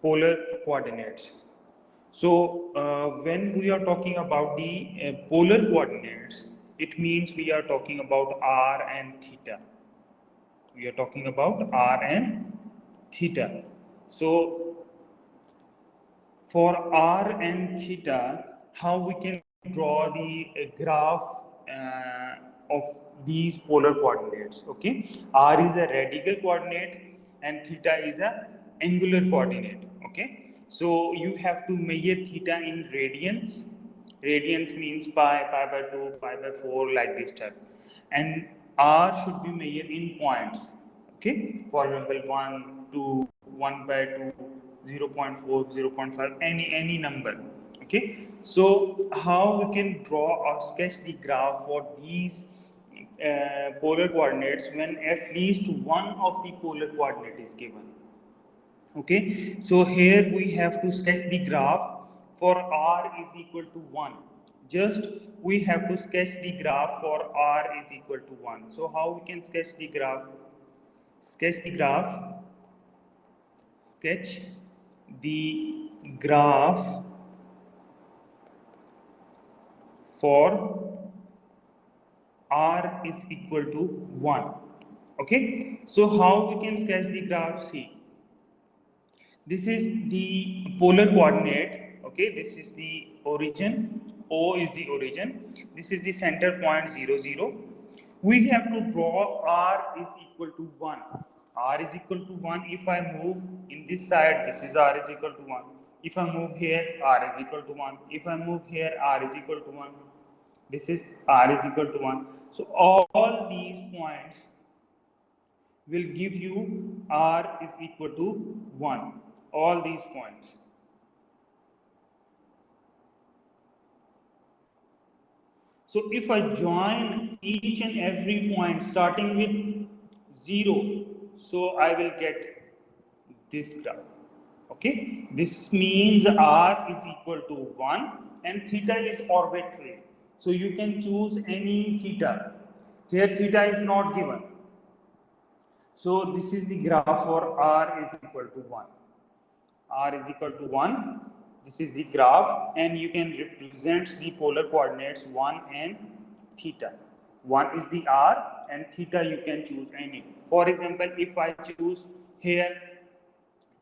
polar coordinates. So when we are talking about the polar coordinates, it means we are talking about r and theta. We are talking about r and theta. So for r and theta, how we can draw the graph of these polar coordinates. Okay, r is a radical coordinate and theta is a angular coordinate. Okay, so you have to measure theta in radians. Radians means pi by 2, pi by 4, like this type, and r should be measured in points. Okay, for example 1 2 1 by 2, 0 0.4, 0 0.5, any number. Okay, so how we can draw or sketch the graph for these polar coordinates when at least one of the polar coordinate is given. Okay, so here we have to sketch the graph for r is equal to 1. Just we have to sketch the graph for r is equal to 1. So how we can sketch the graph? Sketch the graph. Sketch the graph for r is equal to 1. Okay, so how we can sketch the graph? See, this is the polar coordinate. Okay, this is the origin, o is the origin, this is the center point 0 0. We have to draw r is equal to 1. R is equal to 1. If I move in this side, this is r is equal to 1. If I move here, r is equal to 1. If I move here, r is equal to 1. This is r is equal to 1. So all these points will give you r is equal to 1. All these points. So if I join each and every point starting with 0, so I will get this graph. Okay, this means r is equal to 1 and theta is arbitrary. So you can choose any theta. Here theta is not given. So this is the graph for r is equal to 1. R is equal to 1. This is the graph, and you can represent the polar coordinates 1 and theta. 1 is the r and theta you can choose any. For example, if I choose here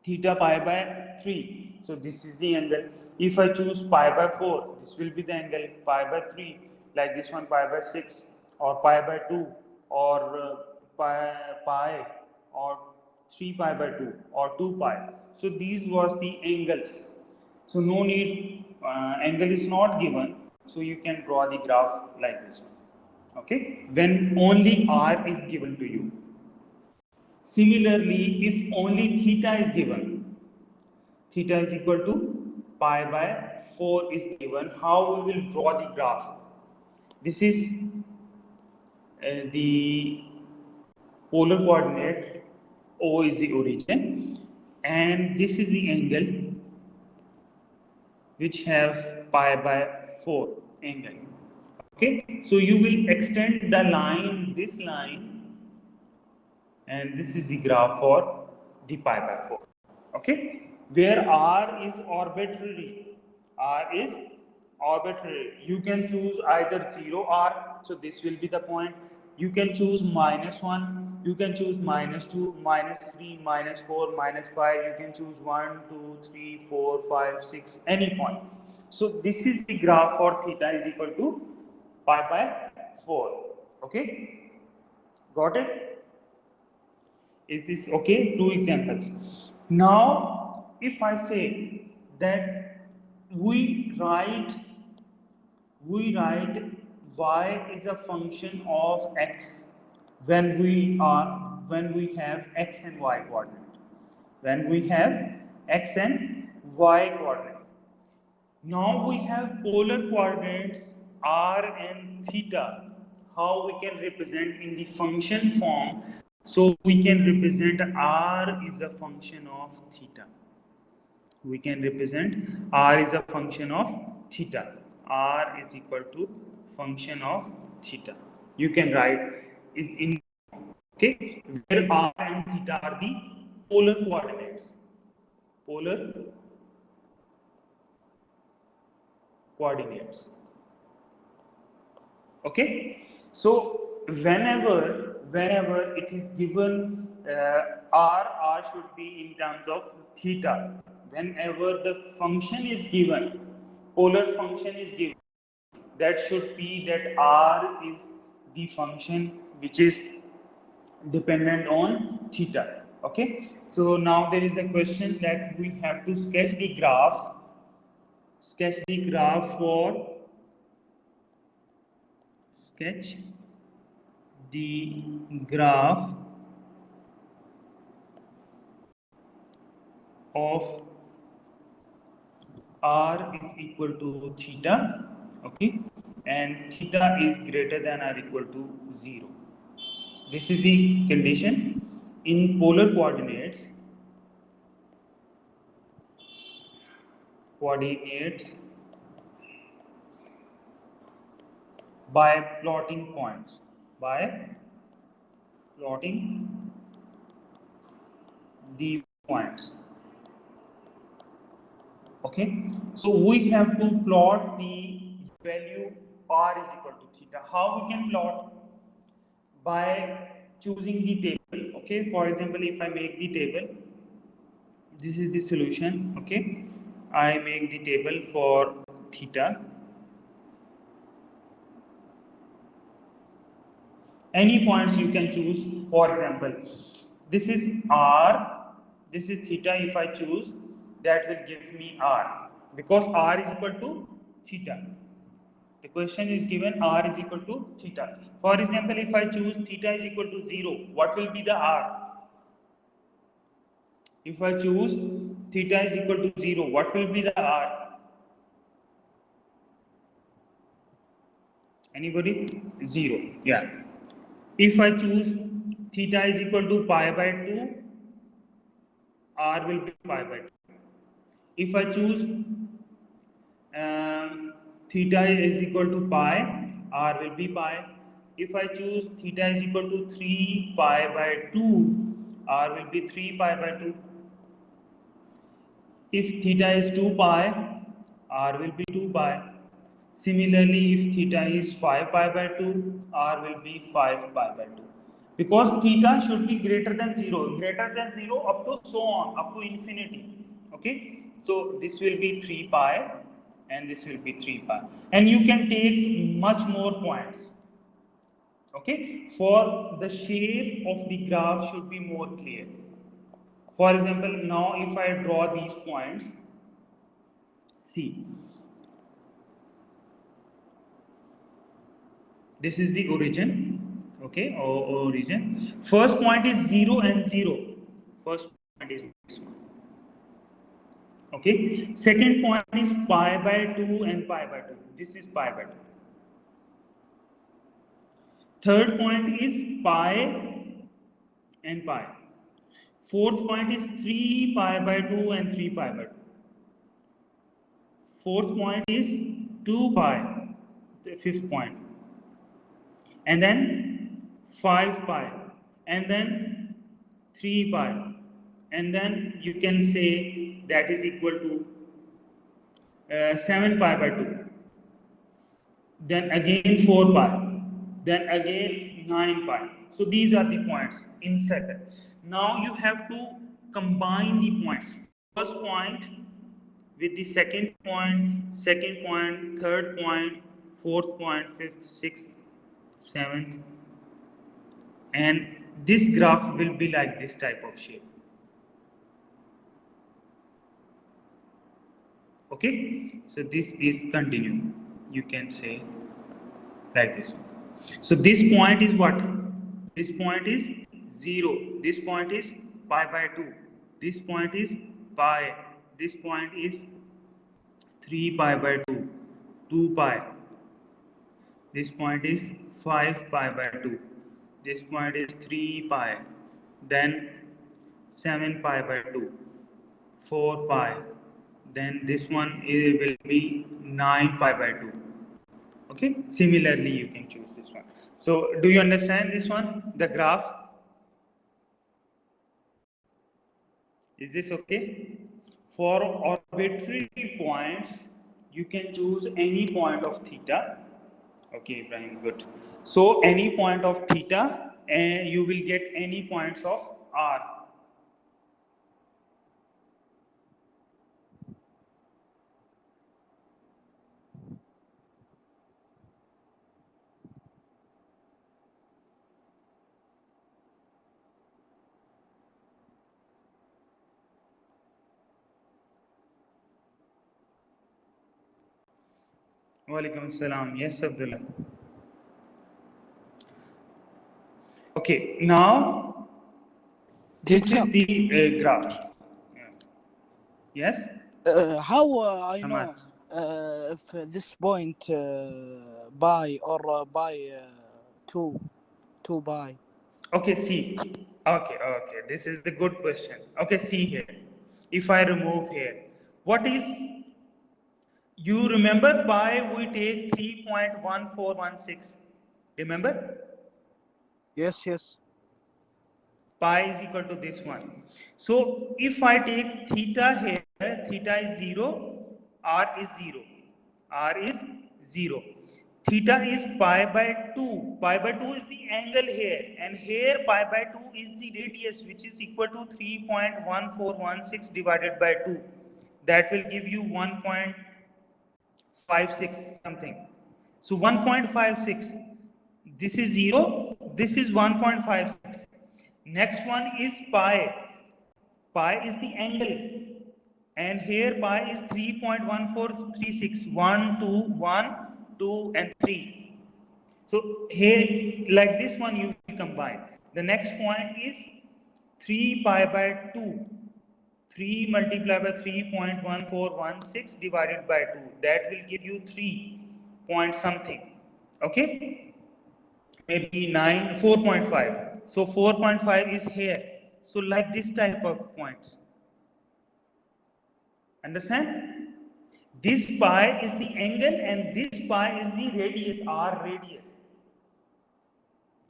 theta pi by 3, so this is the angle. If I choose pi by 4, this will be the angle. Pi by 3, like this one, pi by 6, or pi by 2, or pi or 3 pi by 2, or 2 pi. So these was the angles. So no need, angle is not given, so you can draw the graph like this one. Okay, when only r is given to you. Similarly, if only theta is given, theta is equal to pi by 4 is given, how we will draw the graph? This is the polar coordinate, O is the origin, and this is the angle which have pi by 4 angle. Okay, so you will extend the line, this line, and this is the graph for the pi by 4. Okay, where r is arbitrary. R is arbitrary. You can choose either 0 r, so this will be the point. You can choose -1, you can choose -2, -3, -4, -5. You can choose 1 2 3 4 5 6, any point. So this is the graph for theta is equal to pi by 4. Okay, got it? Is this okay? Two examples. Now, if I say that we write y is a function of x when we have x and y coordinate. When we have x and y coordinate. Now we have polar coordinates r and theta. How we can represent in the function form? So we can represent r is a function of theta. We can represent r is a function of theta. R is equal to function of theta. You can write in okay, where r and theta are the polar coordinates. polar coordinates. Okay, so whenever it is given r should be in terms of theta. Whenever the function is given, polar function is given, that should be that r is the function which is dependent on theta. Okay, so now there is a question that we have to sketch the graph for sketch the graph of r is equal to theta, okay, and theta is greater than or equal to 0. This is the condition in polar coordinates by plotting points, by plotting the points. Okay, so we have to plot the value r is equal to theta. How we can plot? By choosing the table. Okay, for example, if I make the table, this is the solution. Okay, I make the table for theta. Any points you can choose. For example, this is r, this is theta. If I choose, that will give me r, because r is equal to theta. The question is given r is equal to theta. For example, if I choose theta is equal to 0, what will be the r? If I choose theta is equal to 0, what will be the r? Anybody? 0. Yeah. If I choose theta is equal to pi by 2, r will be pi by 2. If I choose theta is equal to pi, r will be pi. If I choose theta is equal to 3 pi by 2, r will be 3 pi by 2. If theta is 2 pi, r will be 2 pi. Similarly, if theta is 5 pi by 2, r will be 5 pi by 2. Because theta should be greater than 0, up to so on, up to infinity. Okay, so this will be 3 pi and this will be 3 pi. And you can take much more points. Okay, for the shape of the graph should be more clear. For example, now if I draw these points, see, this is the origin. Okay, origin. First point is 0 and 0. First point is this one. Okay, second point is pi by 2 and pi by 2. This is pi by 2. Third point is pi and pi. Fourth point is 3 pi by 2 and 3 pi by 2. Fourth point is 2 pi, the fifth point. And then 5 pi, and then 3 pi, and then you can say that is equal to 7 pi by 2, then again 4 pi, then again 9 pi. So these are the points in second. Now you have to combine the points, first point with the second point, third point, fourth point, fifth, sixth, seventh, and this graph will be like this type of shape. Okay, so this is continuum, you can say like this. So this point is what? This point is 0, this point is pi by 2, this point is pi, this point is 3 pi by 2, 2 pi, this point is 5 pi by 2, this point is 3 pi, then 7 pi by 2, 4 pi, then this one will be 9 pi by 2. Okay, similarly you can choose this one. So do you understand this one, the graph? Is this okay? For arbitrary points, you can choose any point of theta. Okay, Ibrahim, good. So any point of theta, and you will get any points of r. Walaikum salam. Yes, Abdullah. Okay, now this is the graph. Yes? How I know Ahmad. if this point by or by two by? Okay, see. Okay. This is the good question. Okay, see here. If I remove here, what is, you remember pi we take 3.1416. Remember? Yes. Pi is equal to this one. So if I take theta here, theta is 0, r is 0. R is 0. Theta is pi by 2. Pi by 2 is the angle here, and here pi by 2 is the radius, which is equal to 3.1416 divided by 2. That will give you 1.56 something. So 1.56. This is 0. This is 1.56. Next one is pi. Pi is the angle. And here pi is 3.1436. 1, 2, 1, 2, and 3. So here, like this one, you will combine. The next point is 3 pi by 2. 3 multiplied by 3.1416 divided by 2. That will give you 3 point something. Okay? Maybe 9, 4.5. So 4.5 is here. So like this type of points. Understand? This pi is the angle and this pi is the radius, r radius.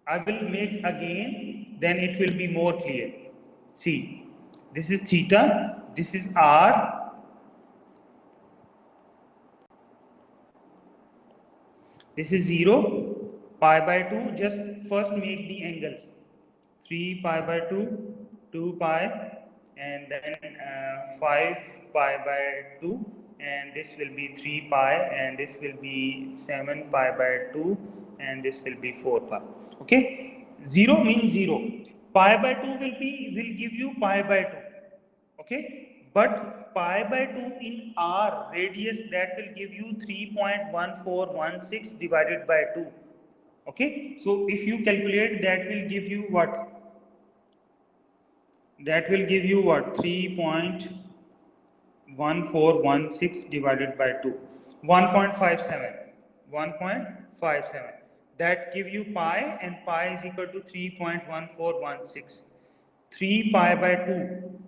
I will make again, then it will be more clear. See, this is theta, this is r, this is 0, pi by 2, just first make the angles. 3 pi by 2, 2 pi, and then 5 pi by 2, and this will be 3 pi, and this will be 7 pi by 2, and this will be 4 pi. Okay? 0 means 0. Pi by 2 will give you pi by 2. Okay, but pi by 2 in r radius, that will give you 3.1416 divided by 2. Okay, so if you calculate, that will give you what? That will give you what? 3.1416 divided by 2. 1.57. 1.57. That give you pi, and pi is equal to 3.1416. 3 pi by 2.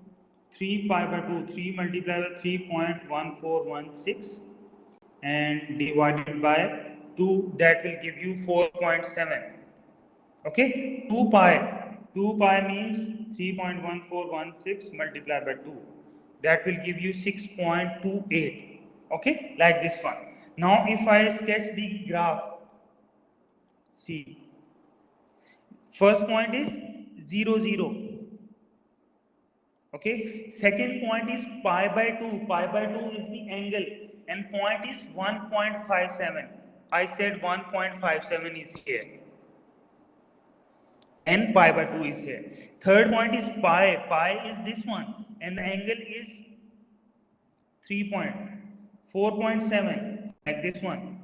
3 pi by 2. 3 multiplied by 3.1416 and divided by 2. That will give you 4.7. Okay, 2 pi. 2 pi means 3.1416 multiplied by 2. That will give you 6.28. Okay, like this one. Now, if I sketch the graph, see, first point is 0, 0. Okay, second point is pi by 2. Pi by 2 is the angle, and point is 1.57. I said 1.57 is here, and pi by 2 is here. Third point is pi. Pi is this one, and the angle is 3.4.7, like this one,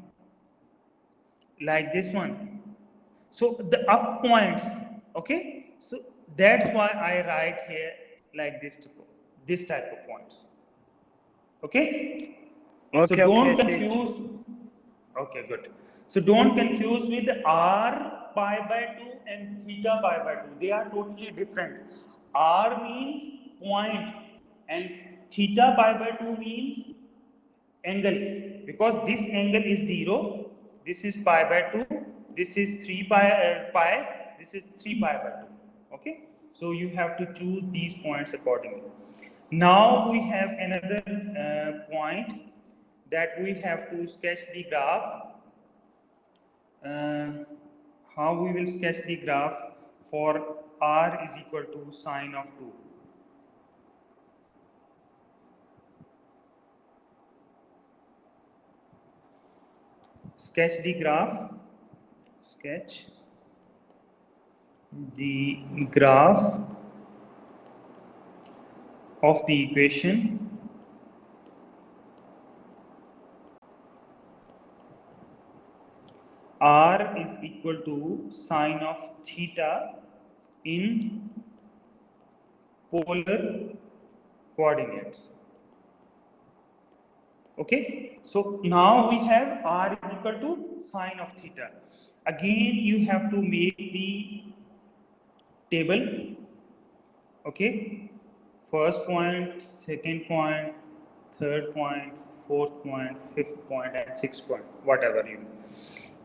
like this one. So the up points, okay. So that's why I write here like this type of points. Okay. So don't confuse. Okay, good. So don't confuse with r pi by 2 and theta pi by 2. They are totally different. R means point and theta pi by 2 means angle, because this angle is 0, this is pi by 2, this is 3 pi, this is 3 pi by 2. Okay, so you have to choose these points accordingly. Now we have another point that we have to sketch the graph. Uh, how we will sketch the graph for r is equal to sine of 2. Sketch the graph. Sketch the graph of the equation r is equal to sine of theta in polar coordinates. Okay, so now we have r is equal to sine of theta. Again, you have to make the table. Okay, first point, second point, third point, fourth point, fifth point, and sixth point, whatever you.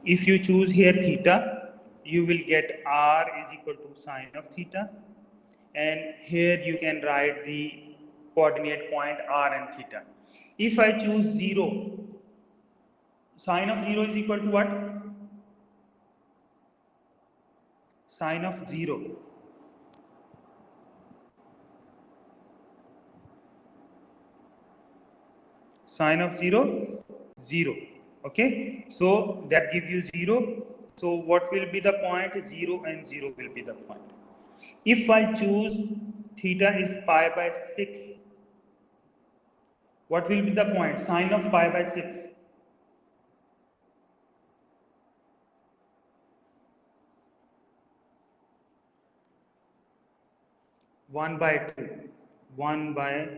If you choose here theta, you will get r is equal to sine of theta, and here you can write the coordinate point r and theta. If I choose 0, sine of 0 is equal to what? Sine of 0. Sine of 0, 0. Okay, so that gives you 0. So what will be the point? 0 and 0 will be the point. If I choose theta is pi by 6, what will be the point? Sine of pi by 6. 1 by 2. 1 by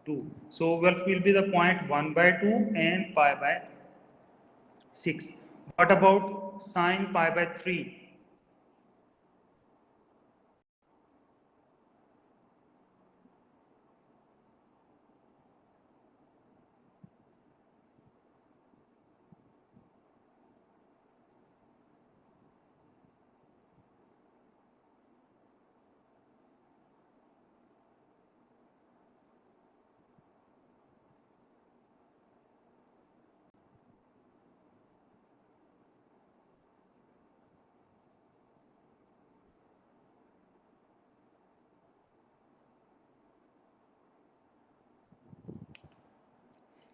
2. So what will be the point? 1 by 2 and pi by 6. What about sine pi by 3?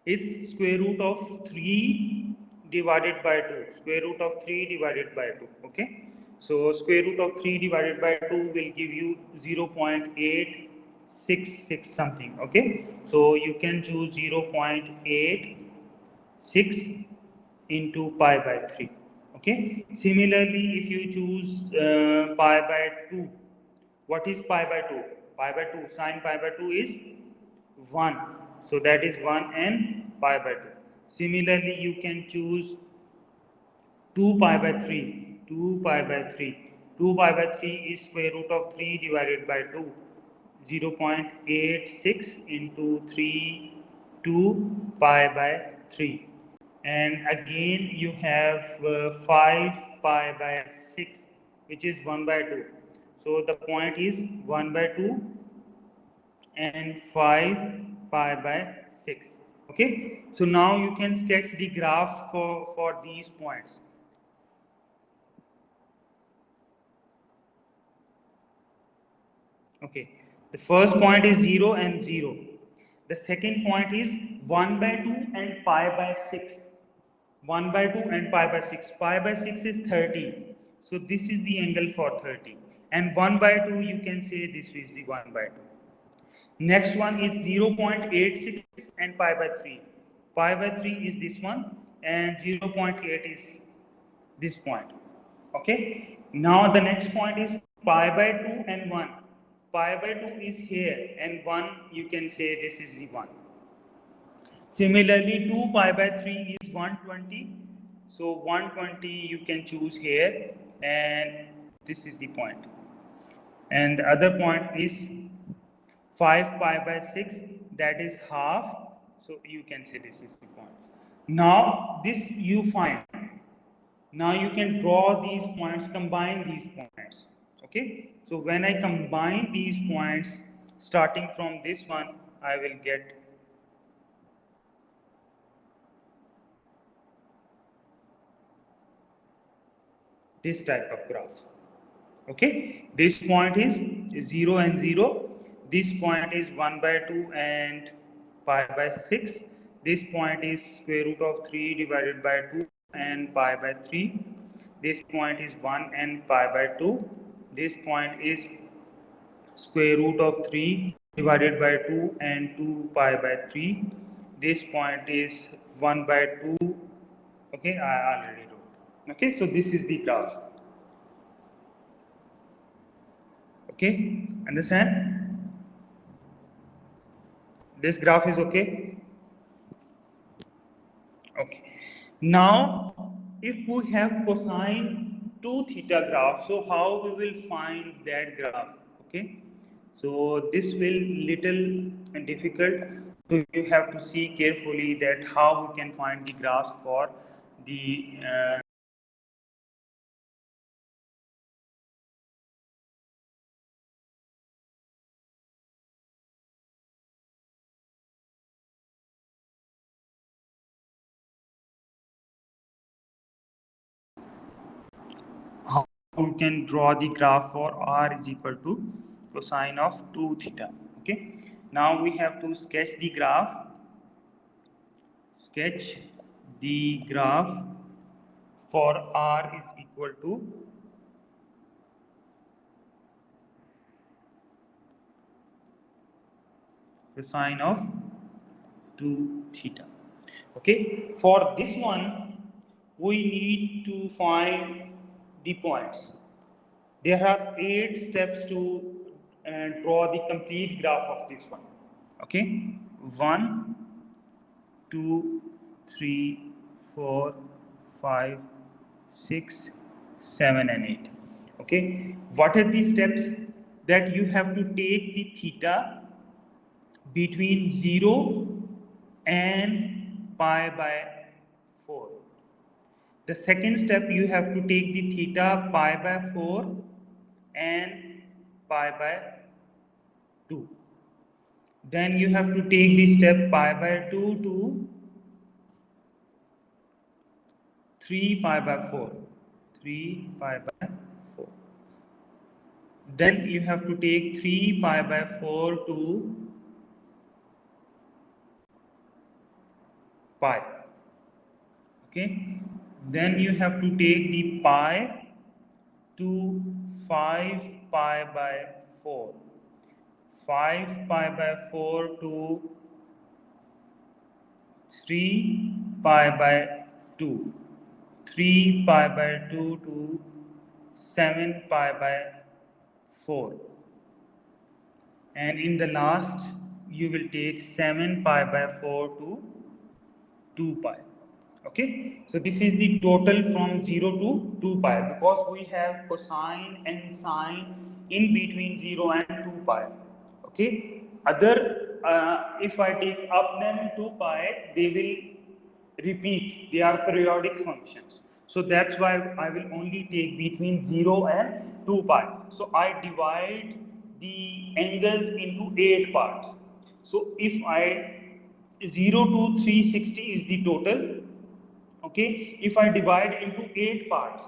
It's square root of 3 divided by 2. Square root of 3 divided by 2. Okay. So square root of 3 divided by 2 will give you 0.866 something. Okay. So you can choose 0.86 into pi by 3. Okay. Similarly, if you choose pi by 2, what is pi by 2? Pi by 2, sine pi by 2 is 1. So that is 1 and pi by 2. Similarly, you can choose 2 pi by 3. 2 pi by 3. 2 pi by 3 is square root of 3 divided by 2. 0.86 into 3, 2 pi by 3. And again you have 5 pi by 6, which is 1 by 2. So the point is 1 by 2 and 5 pi by 6. Okay, so now you can sketch the graph for these points. Okay, the first point is 0 and 0. The second point is 1 by 2 and pi by 6. 1 by 2 and pi by 6. Pi by 6 is 30. So this is the angle for 30. And 1 by 2, you can say this is the 1 by 2. Next one is 0.86 and pi by 3. Pi by 3 is this one and 0.8 is this point. Okay. Now the next point is pi by 2 and 1. Pi by 2 is here and 1 you can say this is the 1. Similarly 2 pi by 3 is 120. So 120 you can choose here and this is the point. And the other point is 5 pi by 6, that is half. So you can say this is the point. Now this you find. Now you can draw these points, combine these points. Okay. So when I combine these points, starting from this one, I will get this type of graph. Okay, this point is 0 and 0, this point is 1 by 2 and pi by 6, this point is square root of 3 divided by 2 and pi by 3, this point is 1 and pi by 2, this point is square root of 3 divided by 2 and 2 pi by 3, this point is 1 by 2. Okay, I already wrote. Okay, so this is the graph. Okay, understand? This graph is okay? Okay. Now, if we have cosine 2 theta graph, so how we will find that graph? Okay. So this will little difficult. So you have to see carefully that how we can find the graphs for the how we can draw the graph for r is equal to cosine of 2 theta. Okay, now we have to sketch the graph for r is equal to cosine of 2 theta. Okay, for this one we need to find the points. There are 8 steps to draw the complete graph of this one. Okay, 1, 2, 3, 4, 5, 6, 7 and 8. Okay, what are the steps? That you have to take the theta between 0 and pi by 4. The second step, you have to take the theta pi by 4 and pi by 2. Then you have to take the step pi by 2 to 3 pi by 4. 3 pi by 4. Then you have to take 3 pi by 4 to pi. Okay. Then you have to take the pi to 5 pi by 4. 5 pi by 4 to 3 pi by 2. 3 pi by 2 to 7 pi by 4. And in the last, you will take 7 pi by 4 to 2 pi. Okay, so this is the total from 0 to 2 pi, because we have cosine and sine in between 0 and 2 pi. Okay, other if I take up them 2 pi, they will repeat, they are periodic functions. So that's why I will only take between 0 and 2 pi. So I divide the angles into 8 parts. So if I 0 to 360 is the total. Okay, if I divide into 8 parts,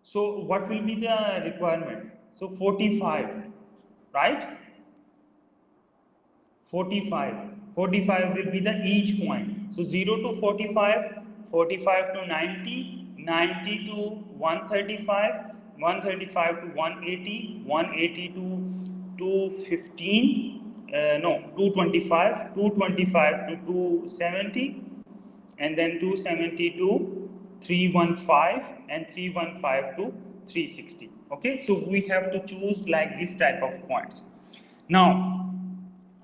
so what will be the requirement? So 45, right? 45 will be the each point. So 0 to 45, 45 to 90, 90 to 135, 135 to 180, 180 to 215, no, 225, 225 to 270, and then 270 to 315 and 315 to 360. Okay, so we have to choose like this type of points. Now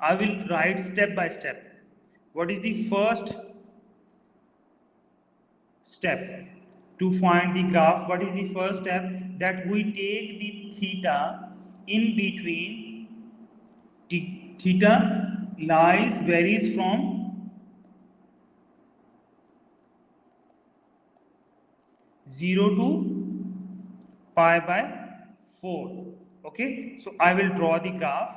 I will write step by step. What is the first step to find the graph? What is the first step? That we take the theta in between. Theta varies from 0 to pi by 4. Okay, so I will draw the graph.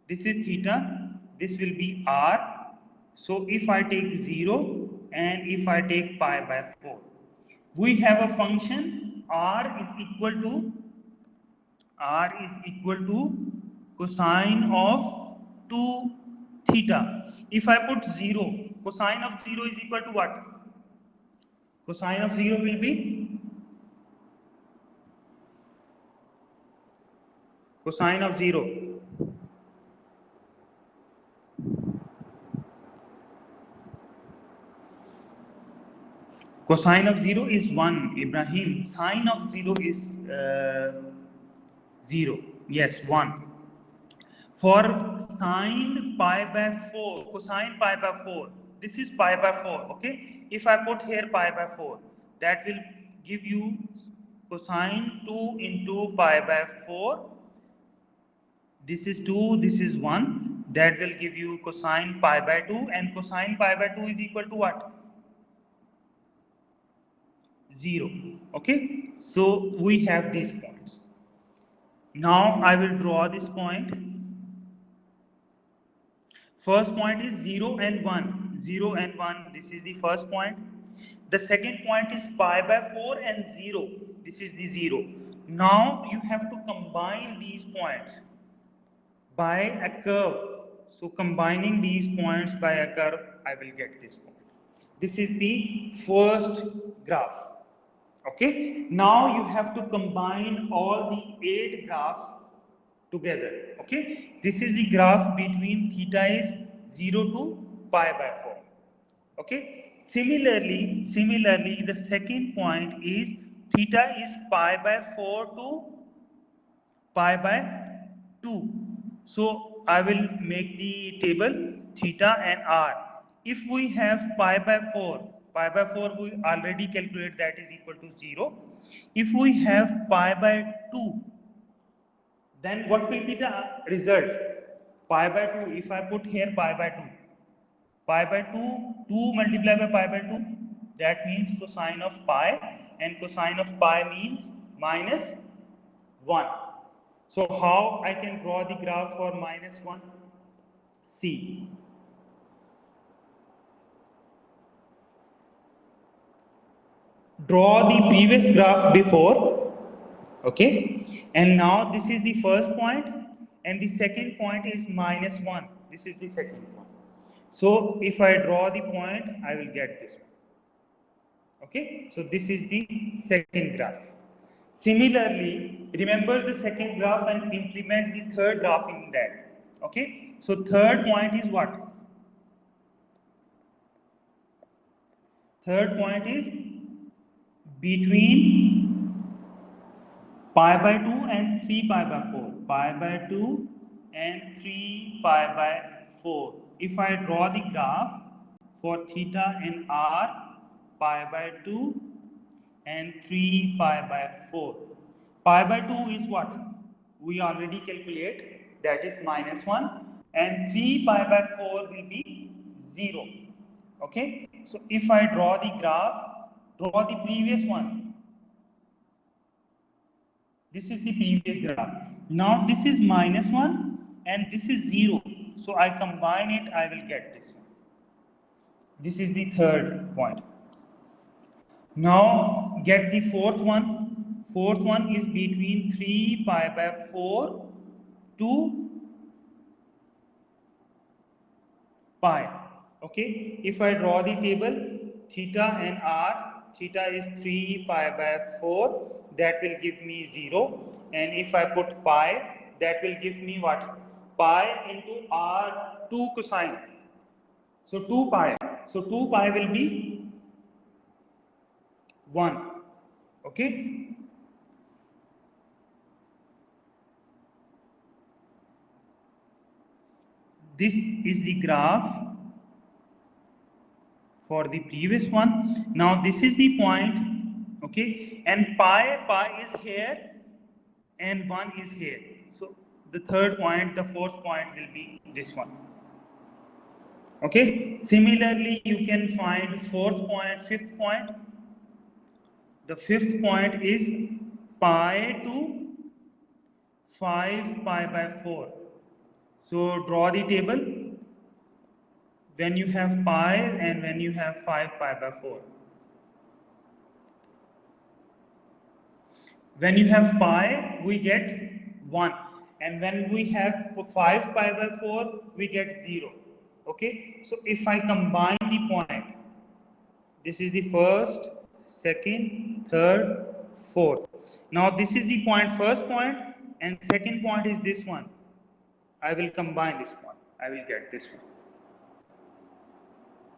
This is theta. this will be r. So if I take 0 and if I take pi by 4, we have a function r is equal to cosine of 2 theta. If I put 0, cosine of 0 is equal to what? Cosine of 0 will be cosine of 0. Cosine of 0 is 1, Ibrahim. Sine of 0 is 0. Yes, 1. For sine pi by 4, cosine pi by 4, this is pi by 4, okay? If I put here pi by 4, that will give you cosine 2 into pi by 4. This is 2, this is 1. That will give you cosine pi by 2, and cosine pi by 2 is equal to what? 0. Okay, so we have these points. Now I will draw this point. First point is 0 and 1. 0 and 1, this is the first point. The second point is pi by 4 and 0. This is the 0. Now you have to combine these points by a curve. So combining these points by a curve, I will get this point. This is the first graph. Okay, now you have to combine all the 8 graphs together. Okay, this is the graph between theta is 0 to pi by 4. Okay, similarly, the second point is theta is pi by 4 to pi by 2. So I will make the table theta and r. If we have pi by 4 we already calculate that is equal to 0. If we have pi by 2, then what will be the result? Pi by 2, if I put here pi by 2, 2 multiplied by pi by 2, that means cosine of pi, and cosine of pi means minus 1. So how I can draw the graph for minus 1? See. Draw the previous graph before, okay? And now this is the first point, and the second point is minus 1. This is the second point. So if I draw the point, I will get this one. Okay? So this is the second graph. Similarly, remember the second graph and implement the third graph in that. Okay? So third point is what? Third point is between pi by 2 and 3 pi by 4. Pi by 2 and 3 pi by 4. If I draw the graph for theta and r, pi by 2 and 3 pi by 4. Pi by 2 is what? We already calculate, that is minus 1, and 3 pi by 4 will be 0. Okay, so if I draw the graph, draw the previous one. This is the previous graph. Now this is minus 1 and this is 0. So I combine it, I will get this one. This is the third point. Now get the fourth one. Fourth one is between 3 pi by 4 to pi. Okay, if I draw the table, theta and r, theta is 3 pi by 4, that will give me 0. And if I put pi, that will give me what? Pi into r 2 cosine. So 2 pi. So 2 pi will be 1. Okay. This is the graph for the previous one. Now this is the point, okay, and pi is here and 1 is here. So the third point, the fourth point will be this one. Okay, similarly you can find fourth point, fifth point. The fifth point is pi to 5 pi by 4. So draw the table. when you have pi and when you have 5 pi by 4. When you have pi, we get 1, and when we have 5 pi by 4, we get 0. Okay, so if I combine the point, this is the first, second, third, fourth. Now this is the point, first point, and second point is this one. I will combine this point, I will get this one.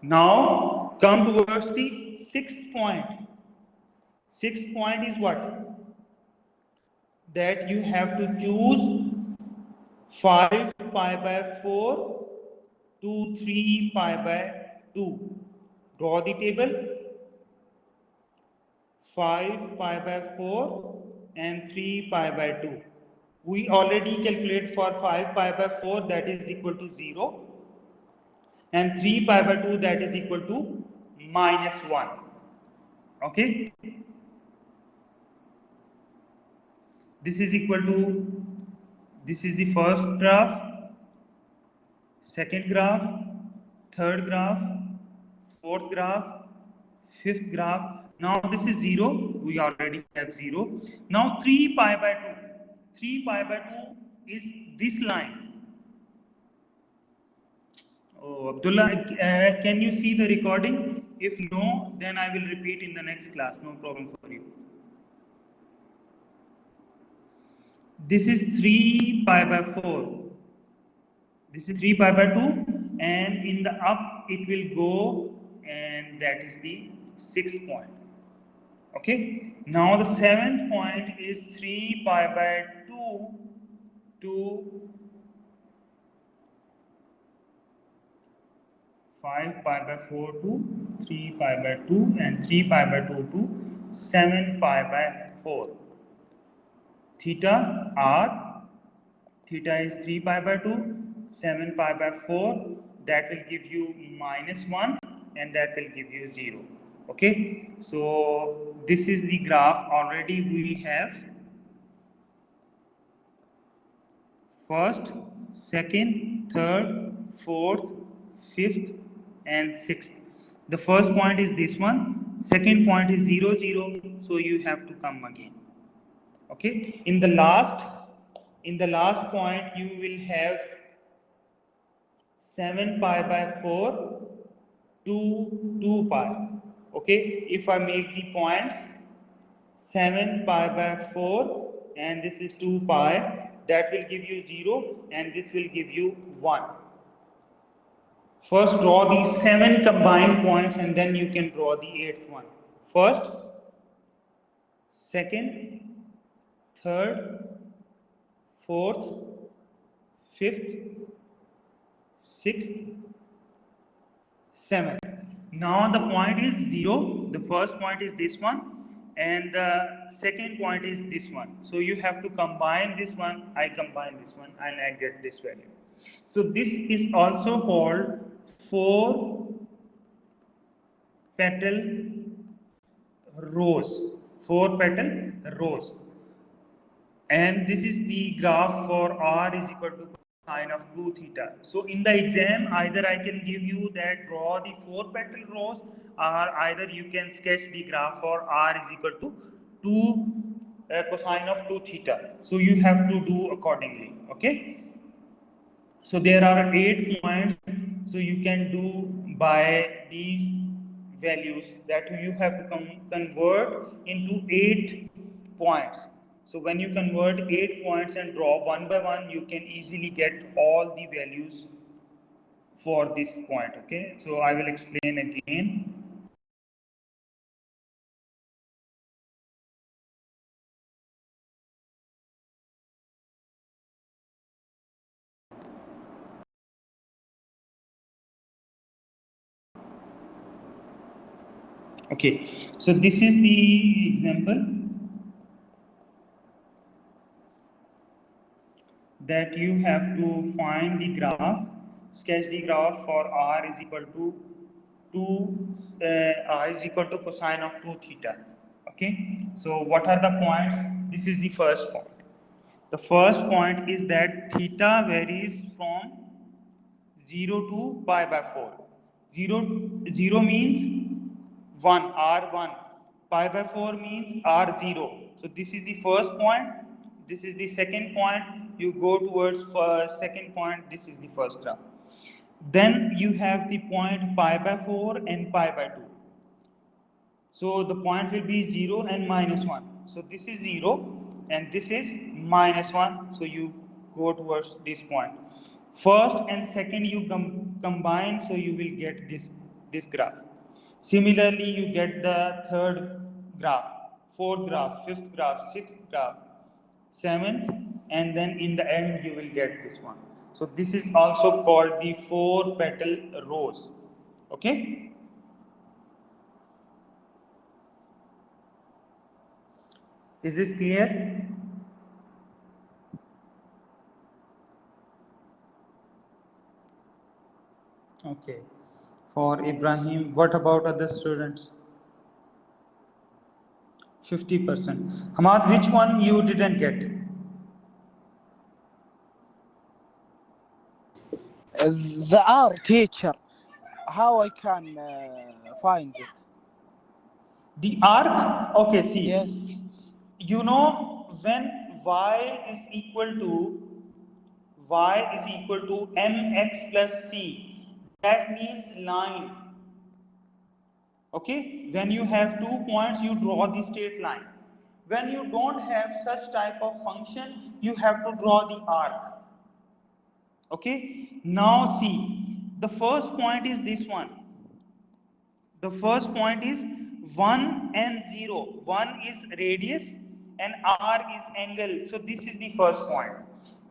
Now come towards the sixth point. Sixth point is what? That you have to choose 5 pi by 4 to 3 pi by 2. Draw the table. 5 pi by 4 and 3 pi by 2. We already calculate for 5 pi by 4 that is equal to 0, and 3 pi by 2 that is equal to -1. Okay, this is equal to, this is the first graph, second graph, third graph, fourth graph, fifth graph. Now this is 0, we already have 0. Now 3 pi by 2, 3 pi by 2 is this line. Oh, Abdullah, can you see the recording? If no, then I will repeat in the next class, no problem for you. This is 3 pi by 4. This is 3 pi by 2, and in the up it will go, and that is the sixth point. Okay, now the seventh point is 3 pi by 2 to 5 pi by 4 to 3 pi by 2, and 3 pi by 2 to 7 pi by 4. Theta r, theta is 3 pi by 2, 7 pi by 4, that will give you -1, and that will give you 0. Okay, so this is the graph. Already we have first, second, third, fourth, fifth, and sixth. The first point is this one, second point is 0, 0, so you have to come again. Okay, in the last point you will have 7 pi by 4 to 2 pi. Okay, if I make the points 7 pi by 4 and this is 2 pi, that will give you 0, and this will give you 1. First draw these 7 combined points, and then you can draw the 8th one. First, second, third, fourth, fifth, sixth, seventh. Now the point is 0. The first point is this one, and the second point is this one. So you have to combine this one. I combine this one, and I get this value. So this is also called 4 petal rows. 4 petal rows. And this is the graph for r is equal to cosine of 2 theta. So in the exam, either I can give you that draw the 4 petal rows, or either you can sketch the graph for r is equal to 2 cosine of 2 theta. So you have to do accordingly. Okay. So there are 8 points. So you can do by these values that you have to convert into 8 points. So when you convert 8 points and draw one by one, you can easily get all the values for this point. Okay, so I will explain again. Okay, so this is the example that you have to find the graph, sketch the graph for r is equal to 2 r is equal to cosine of 2 theta. Okay, so what are the points? This is the first point. The first point is that theta varies from 0 to pi by 4. 0 means 1, R1. Pi by 4 means R0. So this is the first point, this is the second point, you go towards second point, this is the first graph. Then you have the point pi by 4 and pi by 2. So the point will be 0 and -1. So this is 0 and this is -1. So you go towards this point. First and second you combine, so you will get this graph. Similarly, you get the third graph, fourth graph, fifth graph, sixth graph, seventh, and then in the end you will get this one. So this is also called the 4-petal rows. Okay. Is this clear? Okay. For Ibrahim, what about other students? 50%. Hamad, which one you didn't get? The R, teacher. How I can find it? The arc? Okay, see. Yes. You know, when y is equal to mx plus c, that means line. Okay, when you have 2 points, you draw the straight line. When you don't have such type of function, you have to draw the arc. Okay, now see, the first point is this one. The first point is 1 and 0. 1 is radius and r is angle. So this is the first point.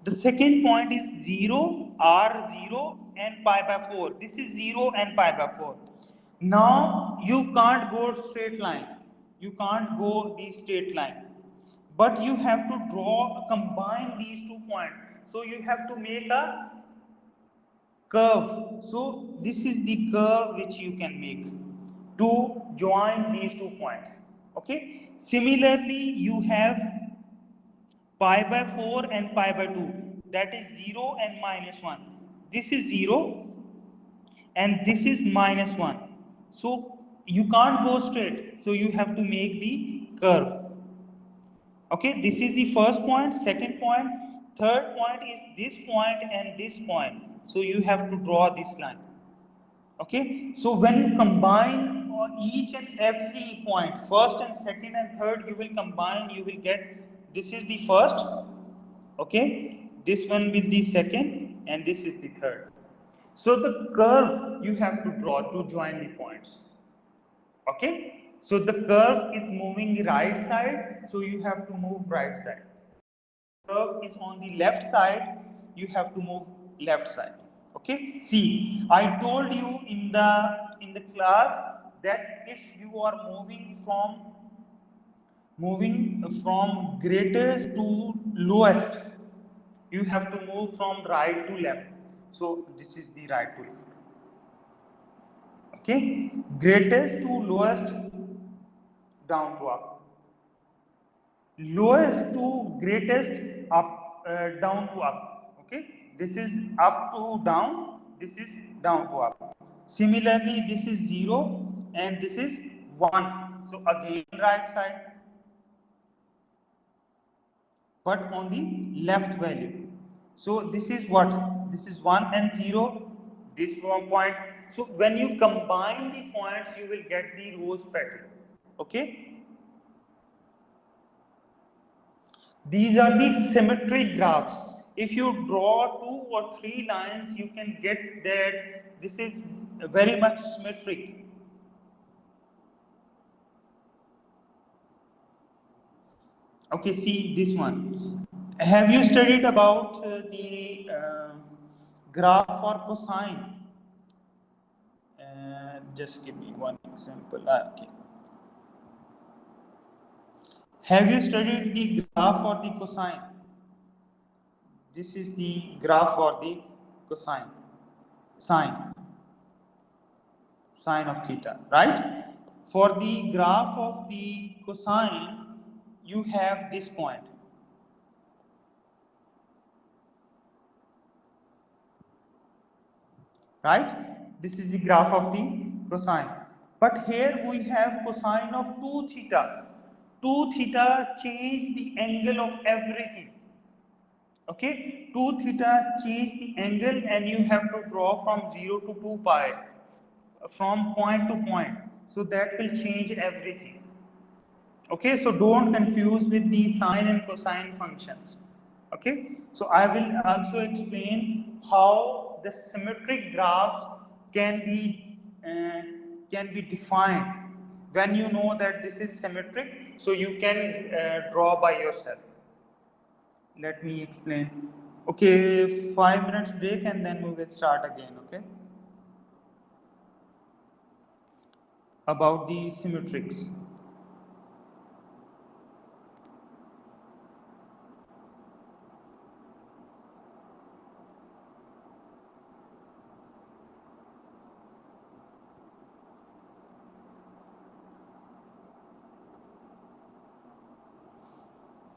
The second point is 0, r0 and pi by 4. This is 0 and pi by 4. Now you can't go straight line. You can't go the straight line. But you have to combine these 2 points. So you have to make a curve. So this is the curve which you can make to join these 2 points. Okay. Similarly, you have pi by 4 and pi by 2. That is 0 and -1. This is 0 and this is -1. So you can't go straight. So you have to make the curve. Okay, this is the first point, second point, third point is this point and this point. So you have to draw this line. Okay, so when you combine each and every point, first and second and third, you will combine, you will get, this is the first, okay, this one will be second, and this is the third. So the curve you have to draw to join the points. Okay, so the curve is moving right side, so you have to move right side. Curve is on the left side, you have to move left side. Okay, see, I told you in the class that if you are moving from greatest to lowest, you have to move from right to left. So this is the right to left. Okay, greatest to lowest, down to up. Lowest to greatest, up, down to up. Okay, this is up to down, this is down to up. Similarly, this is 0 and this is 1. So again right side, but on the left value. So this is what? This is 1 and 0, this one point. So when you combine the points, you will get the rose pattern. Okay. These are the symmetric graphs. If you draw 2 or 3 lines, you can get that this is very much symmetric. Okay, see this one. Have you studied about the graph for cosine? Just give me one example. Okay. Have you studied the graph for the cosine? This is the graph for the cosine, sine of theta, right? For the graph of the cosine, you have this point. Right? This is the graph of the cosine. But here we have cosine of 2 theta. 2 theta change the angle of everything. Okay, 2 theta change the angle, and you have to draw from 0 to 2 pi, from point to point. So that will change everything. Okay, so don't confuse with the sine and cosine functions. Okay, so I will also explain how the symmetric graphs can be uh, defined. When you know that this is symmetric, so you can draw by yourself. Let me explain. Okay, 5 minutes break and then we will start again. Okay, about the symmetrics.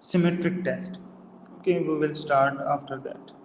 Symmetric test. Okay, we will start after that.